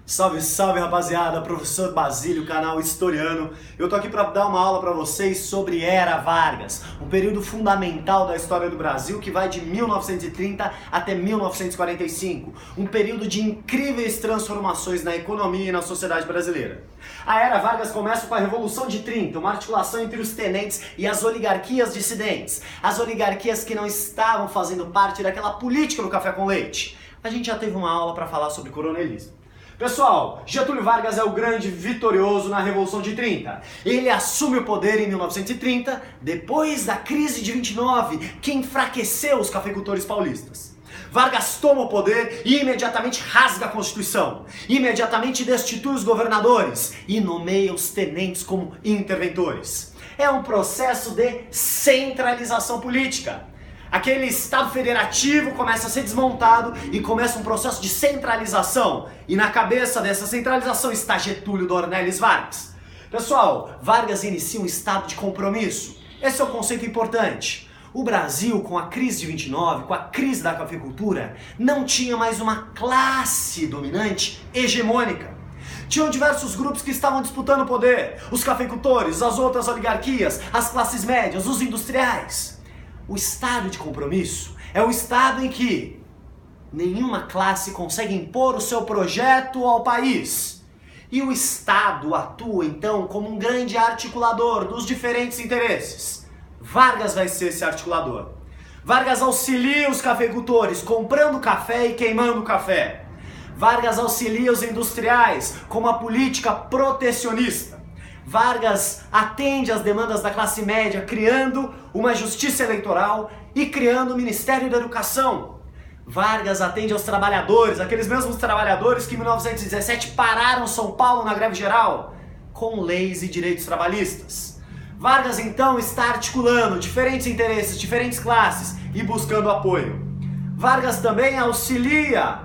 Salve, salve rapaziada, professor Basílio, canal Historiano. Eu tô aqui para dar uma aula para vocês sobre Era Vargas, um período fundamental da história do Brasil que vai de 1930 até 1945, um período de incríveis transformações na economia e na sociedade brasileira. A Era Vargas começa com a Revolução de 30, uma articulação entre os tenentes e as oligarquias dissidentes, as oligarquias que não estavam fazendo parte daquela política do café com leite. A gente já teve uma aula para falar sobre coronelismo. Pessoal, Getúlio Vargas é o grande vitorioso na Revolução de 30. Ele assume o poder em 1930, depois da crise de 29, que enfraqueceu os cafeicultores paulistas. Vargas toma o poder e imediatamente rasga a Constituição, imediatamente destitui os governadores e nomeia os tenentes como interventores. É um processo de centralização política. Aquele Estado federativo começa a ser desmontado e começa um processo de centralização. E na cabeça dessa centralização está Getúlio Dornelles Vargas. Pessoal, Vargas inicia um estado de compromisso. Esse é um conceito importante. O Brasil, com a crise de 29, com a crise da cafeicultura, não tinha mais uma classe dominante hegemônica. Tinham diversos grupos que estavam disputando o poder. Os cafeicultores, as outras oligarquias, as classes médias, os industriais. O estado de compromisso é o estado em que nenhuma classe consegue impor o seu projeto ao país. E o Estado atua então como um grande articulador dos diferentes interesses. Vargas vai ser esse articulador. Vargas auxilia os cafeicultores comprando café e queimando café. Vargas auxilia os industriais com uma política protecionista. Vargas atende às demandas da classe média, criando uma justiça eleitoral e criando o Ministério da Educação. Vargas atende aos trabalhadores, aqueles mesmos trabalhadores que em 1917 pararam São Paulo na greve geral, com leis e direitos trabalhistas. Vargas então está articulando diferentes interesses, diferentes classes e buscando apoio. Vargas também auxilia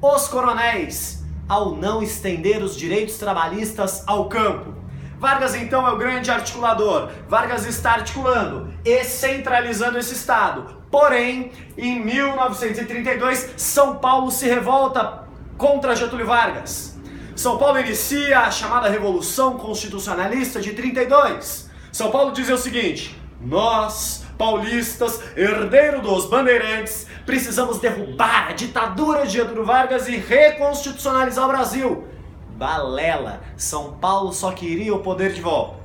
os coronéis ao não estender os direitos trabalhistas ao campo. Vargas então é o grande articulador. Vargas está articulando e centralizando esse Estado. Porém, em 1932, São Paulo se revolta contra Getúlio Vargas. São Paulo inicia a chamada Revolução Constitucionalista de 32. São Paulo dizia o seguinte: nós, paulistas, herdeiro dos bandeirantes, precisamos derrubar a ditadura de Getúlio Vargas e reconstitucionalizar o Brasil. Balela, São Paulo só queria o poder de volta.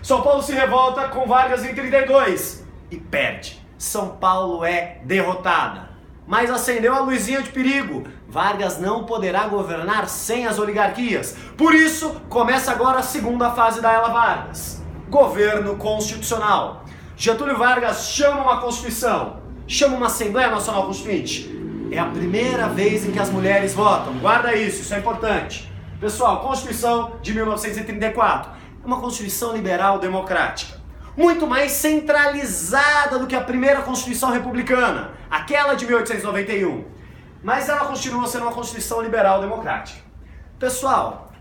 São Paulo se revolta com Vargas em 32 e perde. São Paulo é derrotada. Mas acendeu a luzinha de perigo. Vargas não poderá governar sem as oligarquias. Por isso, começa agora a segunda fase da Era Vargas. Governo constitucional. Getúlio Vargas chama uma Constituição, chama uma Assembleia Nacional Constituinte. É a primeira vez em que as mulheres votam. Guarda isso é importante. Pessoal, Constituição de 1934 é uma Constituição liberal democrática, muito mais centralizada do que a primeira Constituição republicana, aquela de 1891, mas ela continua sendo uma Constituição liberal democrática. Pessoal,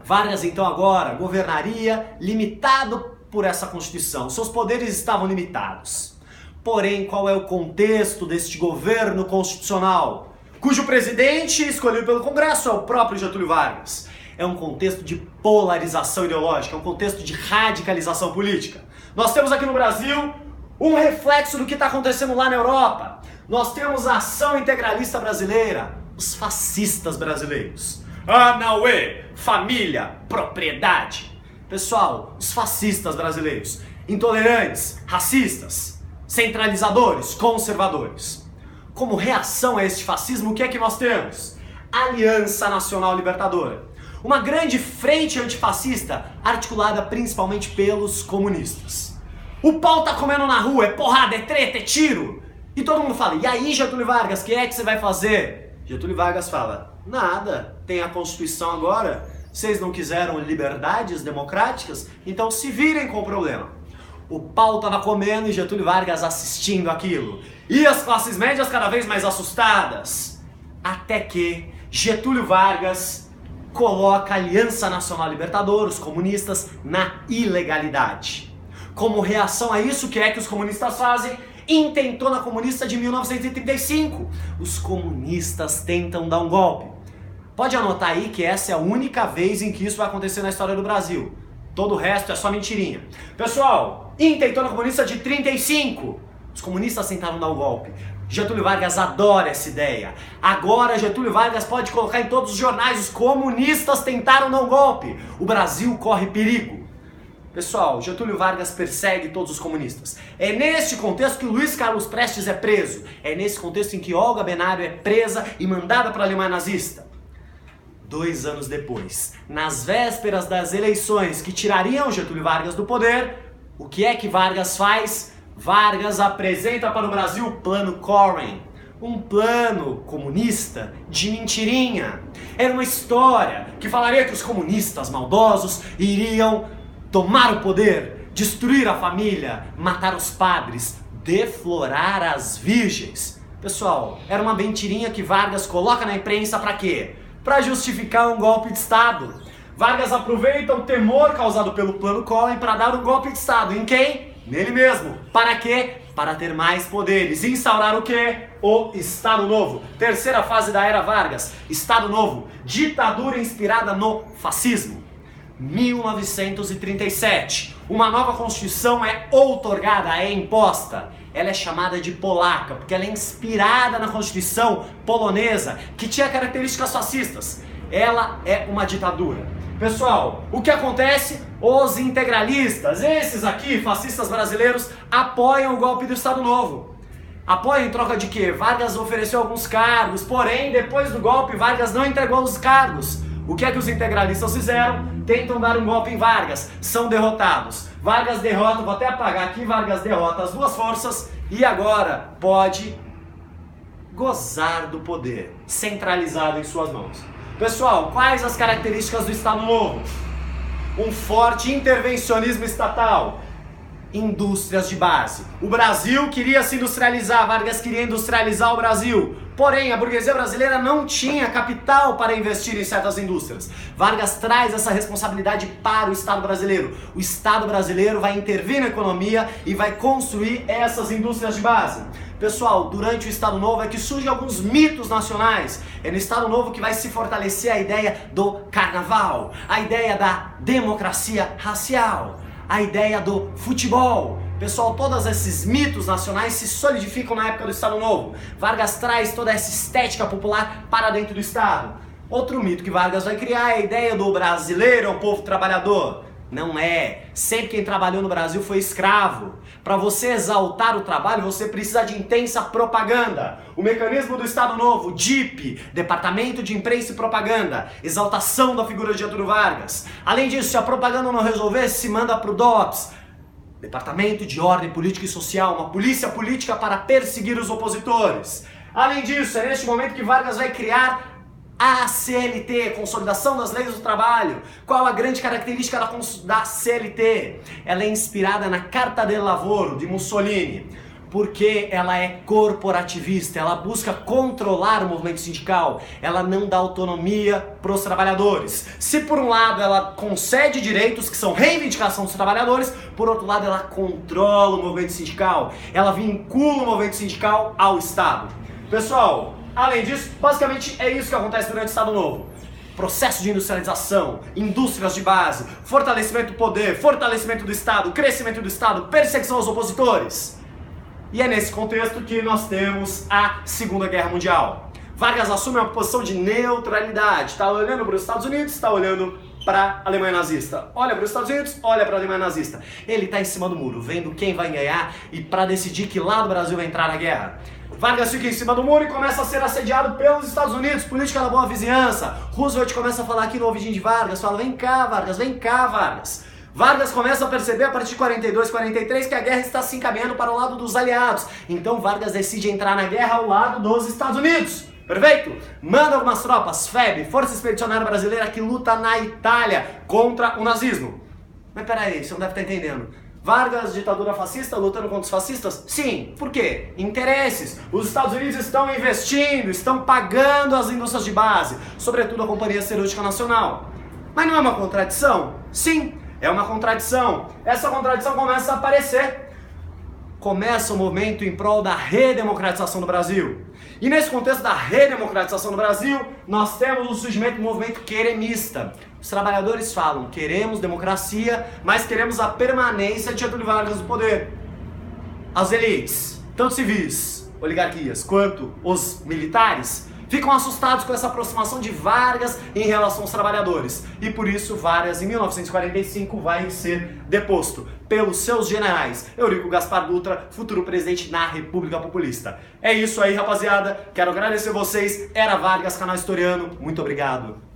Vargas então agora governaria limitado por essa Constituição, seus poderes estavam limitados. Porém, qual é o contexto deste governo constitucional, cujo presidente escolhido pelo Congresso é o próprio Getúlio Vargas? É um contexto de polarização ideológica, é um contexto de radicalização política. Nós temos aqui no Brasil um reflexo do que está acontecendo lá na Europa. Nós temos a ação integralista brasileira, os fascistas brasileiros. Anauê, família, propriedade. Pessoal, os fascistas brasileiros, intolerantes, racistas, centralizadores, conservadores. Como reação a este fascismo, o que é que nós temos? Aliança Nacional Libertadora. Uma grande frente antifascista articulada principalmente pelos comunistas. O pau tá comendo na rua, é porrada, é treta, é tiro. E todo mundo fala, e aí Getúlio Vargas, o que é que você vai fazer? Getúlio Vargas fala, nada, tem a Constituição agora, vocês não quiseram liberdades democráticas, então se virem com o problema. O pau tava comendo e Getúlio Vargas assistindo aquilo. E as classes médias cada vez mais assustadas. Até que Getúlio Vargas coloca a Aliança Nacional Libertadora, os comunistas, na ilegalidade. Como reação a isso, o que é que os comunistas fazem? Intentona comunista de 1935. Os comunistas tentam dar um golpe. Pode anotar aí que essa é a única vez em que isso vai acontecer na história do Brasil. Todo o resto é só mentirinha. Pessoal, intentona comunista de 35. Os comunistas tentaram dar o golpe. Getúlio Vargas adora essa ideia. Agora Getúlio Vargas pode colocar em todos os jornais: os comunistas tentaram dar um golpe. O Brasil corre perigo. Pessoal, Getúlio Vargas persegue todos os comunistas. É neste contexto que Luiz Carlos Prestes é preso. É nesse contexto em que Olga Benário é presa e mandada para a Alemanha nazista. 2 anos depois, nas vésperas das eleições que tirariam Getúlio Vargas do poder, o que é que Vargas faz? Vargas apresenta para o Brasil o Plano Coren, um plano comunista de mentirinha. Era uma história que falaria que os comunistas maldosos iriam tomar o poder, destruir a família, matar os padres, deflorar as virgens. Pessoal, era uma mentirinha que Vargas coloca na imprensa para quê? Para justificar um golpe de Estado. Vargas aproveita o temor causado pelo Plano Coren para dar um golpe de Estado. Em quem? Nele mesmo. Para quê? Para ter mais poderes. Instaurar o quê? O Estado Novo. Terceira fase da era Vargas. Estado Novo. Ditadura inspirada no fascismo. 1937. Uma nova Constituição é outorgada, é imposta. Ela é chamada de polaca, porque ela é inspirada na Constituição polonesa, que tinha características fascistas. Ela é uma ditadura. Pessoal, o que acontece? Os integralistas, esses aqui, fascistas brasileiros, apoiam o golpe do Estado Novo. Apoiam em troca de quê? Vargas ofereceu alguns cargos, porém, depois do golpe, Vargas não entregou os cargos. O que é que os integralistas fizeram? Tentam dar um golpe em Vargas, são derrotados. Vargas derrota, vou até apagar aqui, Vargas derrota as duas forças e agora pode gozar do poder centralizado em suas mãos. Pessoal, quais as características do Estado Novo? Um forte intervencionismo estatal. Indústrias de base. O Brasil queria se industrializar, Vargas queria industrializar o Brasil. Porém, a burguesia brasileira não tinha capital para investir em certas indústrias. Vargas traz essa responsabilidade para o Estado brasileiro. O Estado brasileiro vai intervir na economia e vai construir essas indústrias de base. Pessoal, durante o Estado Novo é que surgem alguns mitos nacionais. É no Estado Novo que vai se fortalecer a ideia do carnaval, a ideia da democracia racial, a ideia do futebol. Pessoal, todos esses mitos nacionais se solidificam na época do Estado Novo. Vargas traz toda essa estética popular para dentro do Estado. Outro mito que Vargas vai criar é a ideia do brasileiro é um povo trabalhador. Não é. Sempre quem trabalhou no Brasil foi escravo. Para você exaltar o trabalho, você precisa de intensa propaganda. O mecanismo do Estado Novo, DIP, Departamento de Imprensa e Propaganda, exaltação da figura de Getúlio Vargas. Além disso, se a propaganda não resolver, se manda para o DOPS, Departamento de Ordem Política e Social, uma polícia política para perseguir os opositores. Além disso, é neste momento que Vargas vai criar a CLT, Consolidação das Leis do Trabalho. Qual a grande característica da CLT? Ela é inspirada na Carta del Lavoro, de Mussolini, porque ela é corporativista, ela busca controlar o movimento sindical, ela não dá autonomia para os trabalhadores. Se por um lado ela concede direitos que são reivindicação dos trabalhadores, por outro lado ela controla o movimento sindical, ela vincula o movimento sindical ao Estado. Pessoal, além disso, basicamente é isso que acontece durante o Estado Novo. Processo de industrialização, indústrias de base, fortalecimento do poder, fortalecimento do Estado, crescimento do Estado, perseguição aos opositores. E é nesse contexto que nós temos a Segunda Guerra Mundial. Vargas assume uma posição de neutralidade, está olhando para os Estados Unidos, está olhando para a Alemanha nazista. Olha para os Estados Unidos, olha para a Alemanha nazista. Ele está em cima do muro, vendo quem vai ganhar e para decidir que lado o Brasil vai entrar na guerra. Vargas fica em cima do muro e começa a ser assediado pelos Estados Unidos, política da boa vizinhança. Roosevelt começa a falar aqui no ouvidinho de Vargas, fala: vem cá, Vargas, vem cá, Vargas. Vargas começa a perceber a partir de 42, 43 que a guerra está se encaminhando para o lado dos aliados. Então Vargas decide entrar na guerra ao lado dos Estados Unidos. Perfeito? Manda algumas tropas, FEB, Força Expedicionária Brasileira, que luta na Itália contra o nazismo. Mas peraí, você não deve estar entendendo. Vargas, ditadura fascista, lutando contra os fascistas? Sim. Por quê? Interesses. Os Estados Unidos estão investindo, estão pagando as indústrias de base, sobretudo a Companhia Siderúrgica Nacional. Mas não é uma contradição? Sim, é uma contradição. Essa contradição começa a aparecer começa o movimento em prol da redemocratização do Brasil. E nesse contexto da redemocratização do Brasil, nós temos o surgimento do movimento queremista. Os trabalhadores falam, queremos democracia, mas queremos a permanência de Getúlio Vargas no poder. As elites, tanto civis, oligarquias, quanto os militares, ficam assustados com essa aproximação de Vargas em relação aos trabalhadores. E por isso Vargas, em 1945, vai ser deposto pelos seus generais Eurico Gaspar Dutra, futuro presidente na República Populista. É isso aí, rapaziada. Quero agradecer vocês. Era Vargas, canal Historiano. Muito obrigado.